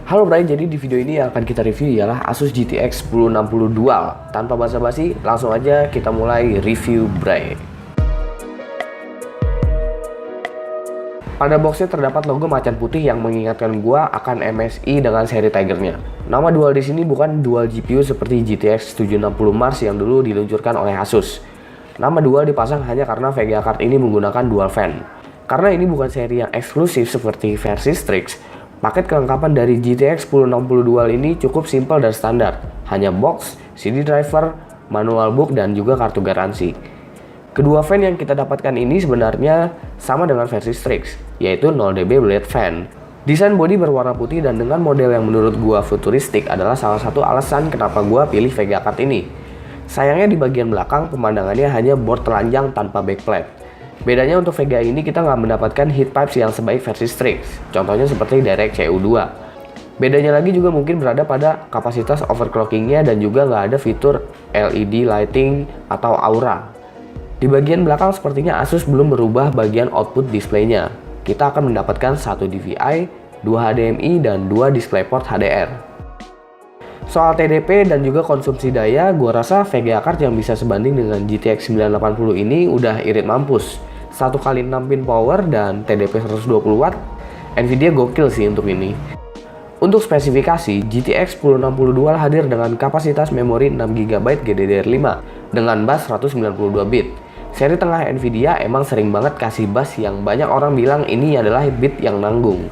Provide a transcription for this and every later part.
Halo Bray, jadi di video ini yang akan kita review ialah Asus GTX 1060 Dual. Tanpa basa-basi, langsung aja kita mulai review Bray. Pada boxnya terdapat logo macan putih yang mengingatkan gua akan MSI dengan seri Tiger-nya. Nama Dual di sini bukan Dual GPU seperti GTX 760 Mars yang dulu diluncurkan oleh Asus. Nama Dual dipasang hanya karena VGA card ini menggunakan Dual Fan. Karena ini bukan seri yang eksklusif seperti versi Strix, paket kelengkapan dari GTX 1060 Dual ini cukup simpel dan standar. Hanya box, CD driver, manual book, dan juga kartu garansi. Kedua fan yang kita dapatkan ini sebenarnya sama dengan versi Strix, yaitu 0dB blade fan. Desain bodi berwarna putih dan dengan model yang menurut gua futuristik adalah salah satu alasan kenapa gua pilih VGA card ini. Sayangnya di bagian belakang pemandangannya hanya board telanjang tanpa backplate. Bedanya untuk VGA ini kita nggak mendapatkan heat pipes yang sebaik versi Strix, contohnya seperti DirectCU 2. Bedanya lagi juga mungkin berada pada kapasitas overclockingnya dan juga nggak ada fitur LED lighting atau aura. Di bagian belakang sepertinya Asus belum merubah bagian output displaynya. Kita akan mendapatkan satu DVI, 2 HDMI, dan 2 DisplayPort HDR. Soal TDP dan juga konsumsi daya, gua rasa VGA card yang bisa sebanding dengan GTX 980 ini udah irit mampus. 1 kali 6 pin power dan TDP 120 watt, Nvidia gokil sih untuk ini. Untuk spesifikasi, GTX 1060 Dual hadir dengan kapasitas memori 6GB GDDR5 dengan bus 192 bit. Seri tengah Nvidia emang sering banget kasih bus yang banyak orang bilang ini adalah bit yang nanggung.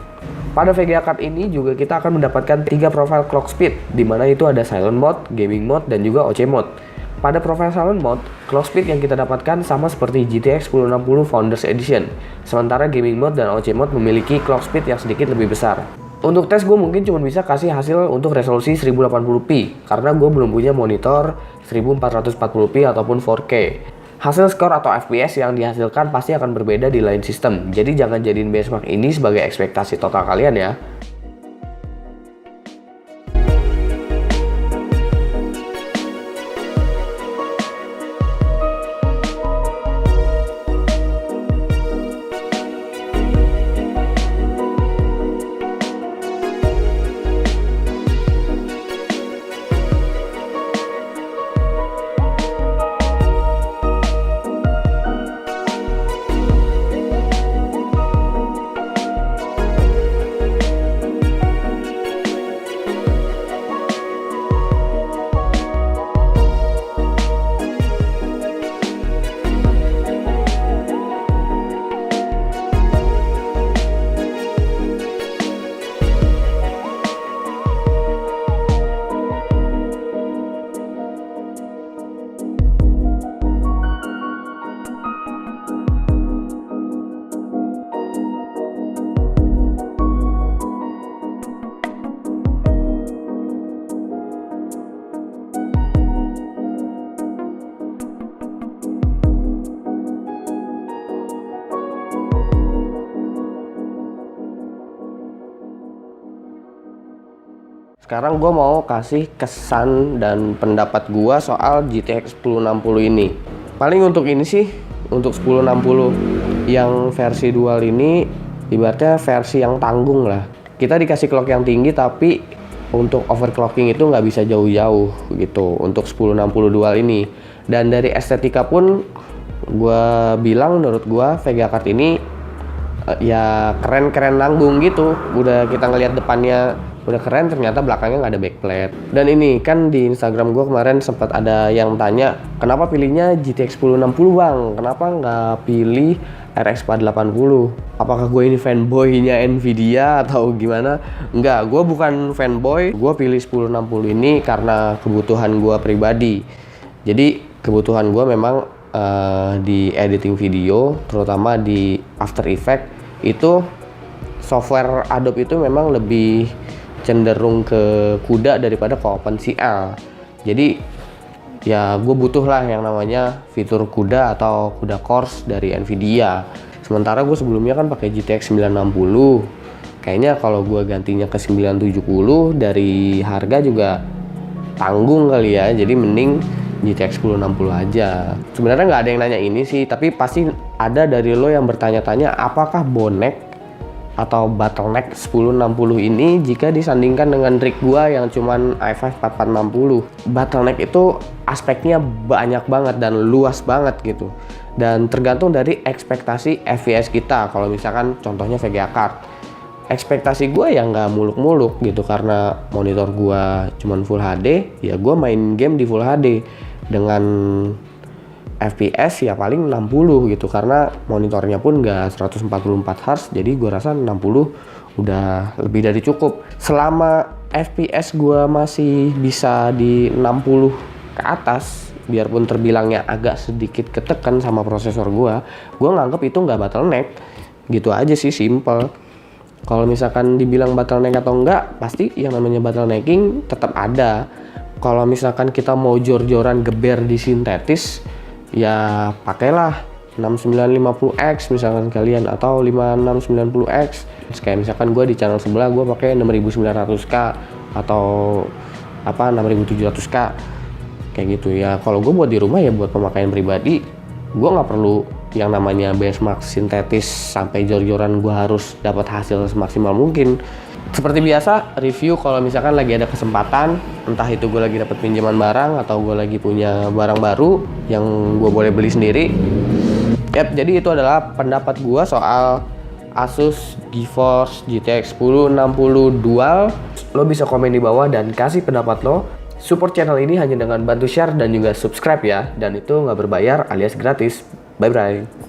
Pada VGA card ini juga kita akan mendapatkan 3 profile clock speed, di mana itu ada silent mode, gaming mode, dan juga OC mode. Pada profile silent mode, clock speed yang kita dapatkan sama seperti GTX 1060 Founders Edition, sementara gaming mode dan OC mode memiliki clock speed yang sedikit lebih besar. Untuk tes gue mungkin cuma bisa kasih hasil untuk resolusi 1080p, karena gue belum punya monitor 1440p ataupun 4K. Hasil skor atau FPS yang dihasilkan pasti akan berbeda di lain sistem, jadi jangan jadiin benchmark ini sebagai ekspektasi total kalian ya. Sekarang gue mau kasih kesan dan pendapat gue soal GTX 1060 ini. Paling untuk ini sih, untuk 1060 yang versi dual ini ibaratnya versi yang tanggung lah. Kita dikasih clock yang tinggi tapi untuk overclocking itu nggak bisa jauh-jauh gitu untuk 1060 dual ini. Dan dari estetika pun gue bilang menurut gue VGA card ini ya keren-keren nanggung gitu. Udah kita ngelihat depannya udah keren, ternyata belakangnya nggak ada backplate. Dan ini kan di Instagram gue kemarin sempat ada yang tanya, kenapa pilihnya GTX 1060 bang? Kenapa nggak pilih RX 480? Apakah gue ini fanboynya Nvidia atau gimana? Enggak, gue bukan fanboy. Gue pilih 1060 ini karena kebutuhan gue pribadi. Jadi kebutuhan gue memang di editing video, terutama di After Effects, itu software Adobe itu memang lebih cenderung ke CUDA daripada ke OpenCL. Jadi ya gue butuh lah yang namanya fitur CUDA atau CUDA Cores dari Nvidia. Sementara gue sebelumnya kan pakai GTX 960. Kayaknya kalau gue gantinya ke 970 dari harga juga tanggung kali ya. Jadi mending GTX 1060 aja. Sebenarnya nggak ada yang nanya ini sih, tapi pasti ada dari lo yang bertanya-tanya apakah bonek atau bottleneck 1060 ini jika disandingkan dengan rig gua yang cuman i5 4460. Bottleneck itu aspeknya banyak banget dan luas banget gitu. Dan tergantung dari ekspektasi FPS kita. Kalau misalkan contohnya VGA card, ekspektasi gue ya nggak muluk-muluk gitu, karena monitor gue cuman Full HD, ya gue main game di Full HD dengan FPS ya paling 60 gitu, karena monitornya pun nggak 144 Hz, jadi gue rasa 60 udah lebih dari cukup. Selama FPS gue masih bisa di 60 ke atas, biarpun terbilangnya agak sedikit ketekan sama prosesor gue nganggep itu nggak bottleneck, gitu aja sih, simple. Kalau misalkan dibilang bottleneck atau enggak, pasti yang namanya bottlenecking tetap ada. Kalau misalkan kita mau jor-joran geber di sintetis, ya pakailah 6950X misalkan kalian, atau 5690X. Kayak misalkan gue di channel sebelah gue pakai 6900K atau 6700K kayak gitu ya. Kalau gue buat di rumah ya buat pemakaian pribadi, gue nggak perlu yang namanya benchmark sintetis sampai jor-joran gue harus dapat hasil semaksimal mungkin. Seperti biasa, review kalau misalkan lagi ada kesempatan, entah itu gue lagi dapat pinjaman barang atau gue lagi punya barang baru yang gue boleh beli sendiri. Yap, jadi itu adalah pendapat gue soal Asus GeForce GTX 1060 Dual. Lo bisa komen di bawah dan kasih pendapat lo. Support channel ini hanya dengan bantu share dan juga subscribe ya, dan itu nggak berbayar alias gratis. Bye bye.